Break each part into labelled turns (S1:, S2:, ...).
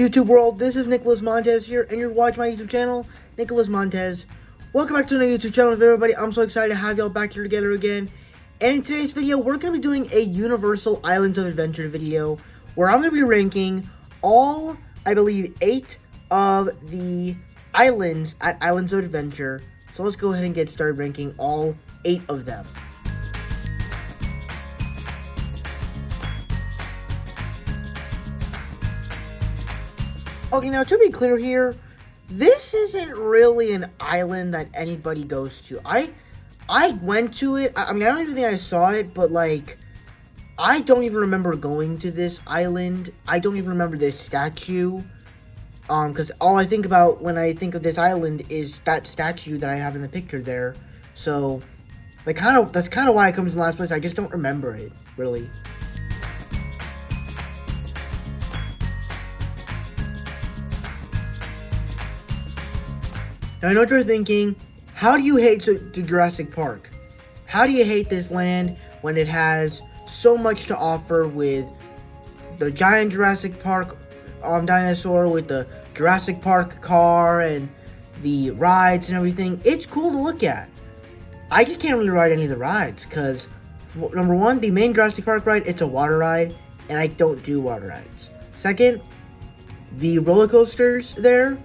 S1: YouTube world? This is Nicholas Montez here, and you're watching my YouTube channel, Nicholas Montez. Welcome back to another YouTube channel, everybody. I'm so excited to have y'all back here together again. And in today's video, we're going to be doing a Universal Islands of Adventure video, where I'm going to be ranking all, I believe, 8 of the islands at Islands of Adventure. So let's go ahead and get started ranking all 8 of them. Okay, now to be clear here, this isn't really an island that anybody goes to. I went to it. I mean, I don't even think I saw it, but like, I don't even remember going to this island. I don't even remember this statue. Because all I think about when I think of this island is that statue that I have in the picture there. So, like, that's kind of why it comes in last place. I just don't remember it, really. Now, I know what you're thinking. How do you hate the Jurassic Park? How do you hate this land when it has so much to offer with the giant Jurassic Park dinosaur, with the Jurassic Park car and the rides and everything? It's cool to look at. I just can't really ride any of the rides because, number one, the main Jurassic Park ride, it's a water ride, and I don't do water rides. Second, the roller coasters there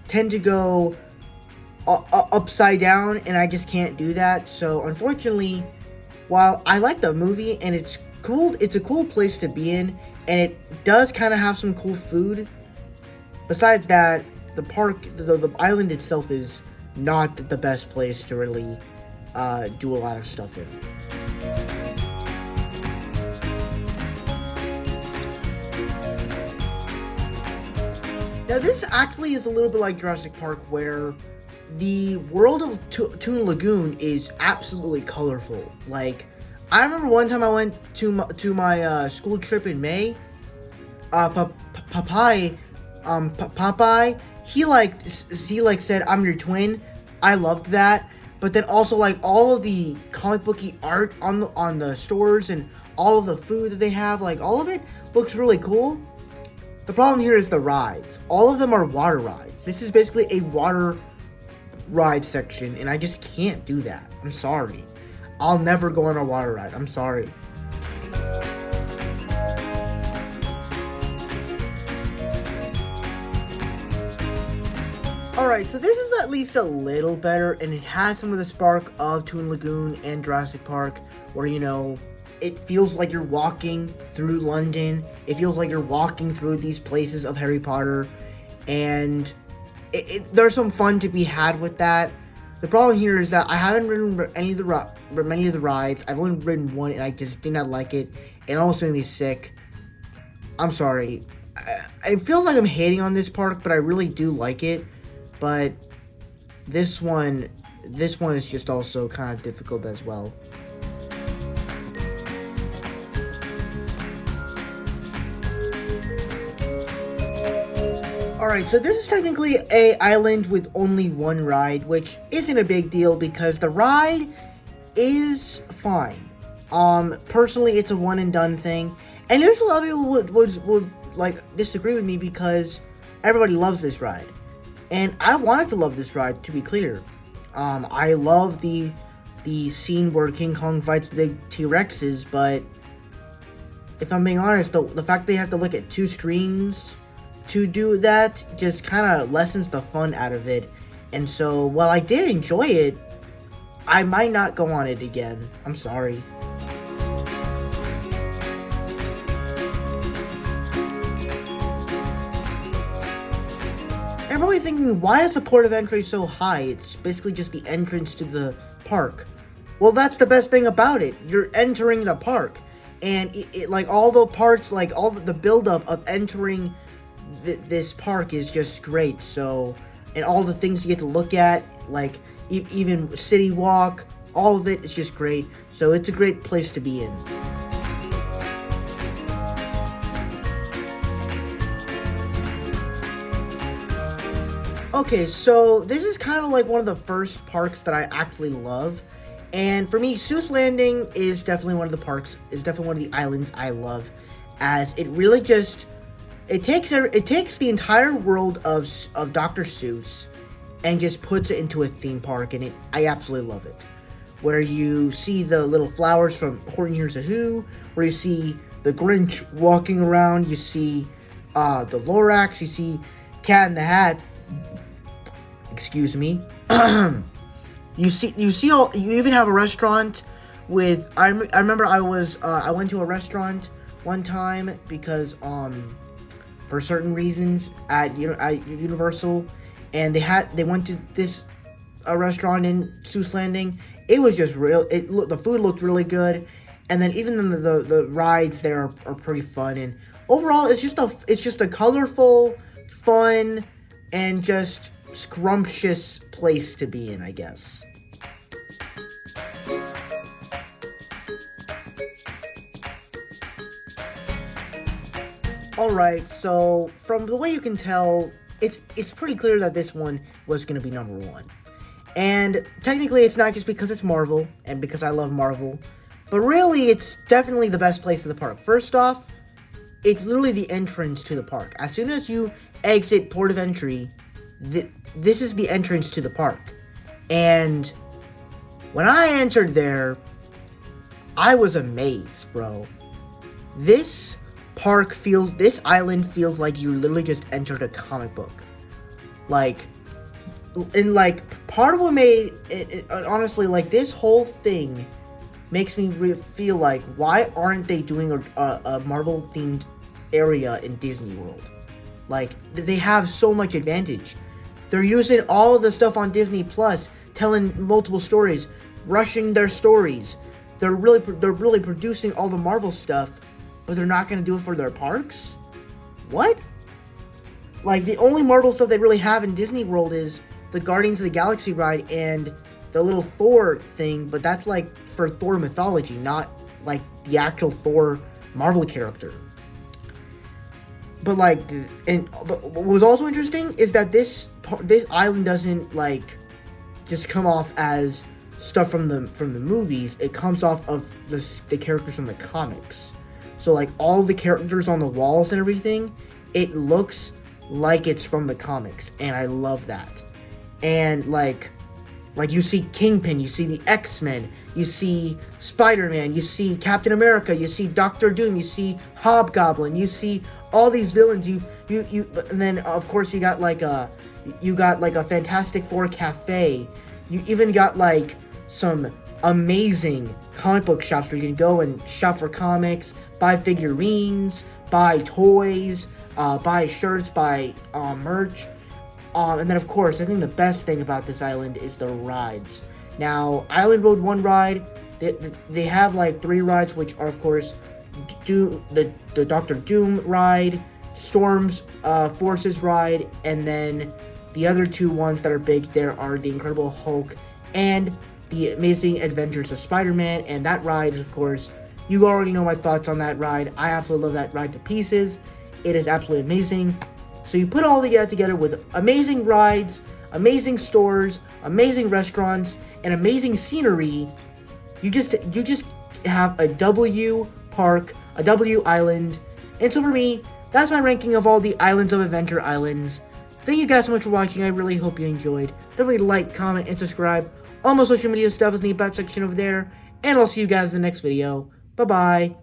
S1: tend to go upside down, and I just can't do that. So unfortunately, while I like the movie and it's cool, it's a cool place to be in, and it does kind of have some cool food. Besides that, the park, the island itself is not the best place to really do a lot of stuff in. Now this actually is a little bit like Jurassic Park, where the world of Toon Lagoon is absolutely colorful. Like, I remember one time I went to my school trip in May. Popeye, he said, "I'm your twin." I loved that. But then also, like, all of the comic booky art on the stores and all of the food that they have, like, all of it looks really cool. The problem here is the rides. All of them are water rides. This is basically a water ride section, and I just can't do that. I'm sorry. I'll never go on a water ride. I'm sorry. Alright, so this is at least a little better, and it has some of the spark of Toon Lagoon and Jurassic Park, where, you know, it feels like you're walking through London. It feels like you're walking through these places of Harry Potter, and there's some fun to be had with that. The problem here is that I haven't ridden many of the rides. I've only ridden one, and I just did not like it. It almost made me sick. I'm sorry. I feel like I'm hating on this park, but I really do like it. But this one is just also kind of difficult as well. Alright, so this is technically an island with only one ride, which isn't a big deal because the ride is fine. Personally, it's a one and done thing. And there's a lot of people would like disagree with me because everybody loves this ride. And I wanted to love this ride, to be clear. I love the scene where King Kong fights the big T-Rexes, but if I'm being honest, the fact they have to look at 2 streams to do that just kind of lessens the fun out of it. And so, while I did enjoy it, I might not go on it again. I'm sorry. I'm probably thinking, why is the port of entry so high? It's basically just the entrance to the park. Well, that's the best thing about it. You're entering the park. And it like, all the parts, like, all the buildup of entering this park is just great. So, and all the things you get to look at, like even City Walk, all of it is just great. So it's a great place to be in. Okay, so this is kind of like one of the first parks that I actually love. And for me, Suess Landing is definitely one of the parks, is definitely one of the islands I love, as it really just It takes the entire world of Dr. Seuss and just puts it into a theme park, and I absolutely love it. Where you see the little flowers from Horton Hears a Who, where you see the Grinch walking around, you see the Lorax, you see Cat in the Hat. Excuse me. You even have a restaurant with. I remember I went to a restaurant one time because for certain reasons at Universal, and they went to this a restaurant in Suess Landing. It was just real. The food looked really good, and then even the rides there are pretty fun. And overall, it's just a colorful, fun, and just scrumptious place to be in, I guess. Alright, so from the way you can tell, it's pretty clear that this one was going to be number one. And technically it's not just because it's Marvel, and because I love Marvel, but really it's definitely the best place in the park. First off, it's literally the entrance to the park. As soon as you exit Port of Entry, this is the entrance to the park. And when I entered there, I was amazed, bro. This island feels like you literally just entered a comic book. Part of what made it honestly, this whole thing makes me feel like, why aren't they doing a Marvel themed area in Disney World? They have so much advantage. They're using all of the stuff on Disney Plus, telling multiple stories, rushing their stories. They're really producing all the Marvel stuff, but they're not going to do it for their parks? What? The only Marvel stuff they really have in Disney World is the Guardians of the Galaxy ride and the little Thor thing, but that's for Thor mythology, not the actual Thor Marvel character. But what was also interesting is that this island doesn't just come off as stuff from the movies. It comes off of the characters from the comics. So all the characters on the walls and everything, it looks like it's from the comics, and I love that. And you see Kingpin, you see the X-Men, you see Spider-Man, you see Captain America, you see Doctor Doom, you see Hobgoblin, you see all these villains. You and then of course you got a Fantastic Four cafe. You even got some amazing comic book shops where you can go and shop for comics, buy figurines, buy toys, buy shirts, buy merch. And then, of course, I think the best thing about this island is the rides. Now, Island Road 1 ride, they have 3 rides, which are, of course, the Doctor Doom ride, Storm's Forces ride, and then the other 2 ones that are big there are the Incredible Hulk and the Amazing Adventures of Spider-Man. And that ride, of course, you already know my thoughts on that ride. I absolutely love that ride to pieces. It is absolutely amazing. So you put all together with amazing rides, amazing stores, amazing restaurants, and amazing scenery. You just have a W park, a W island. And so for me, that's my ranking of all the Islands of Adventure Islands. Thank you guys so much for watching. I really hope you enjoyed. Don't forget to like, comment, and subscribe. All my social media stuff is in the about section over there. And I'll see you guys in the next video. Bye-bye.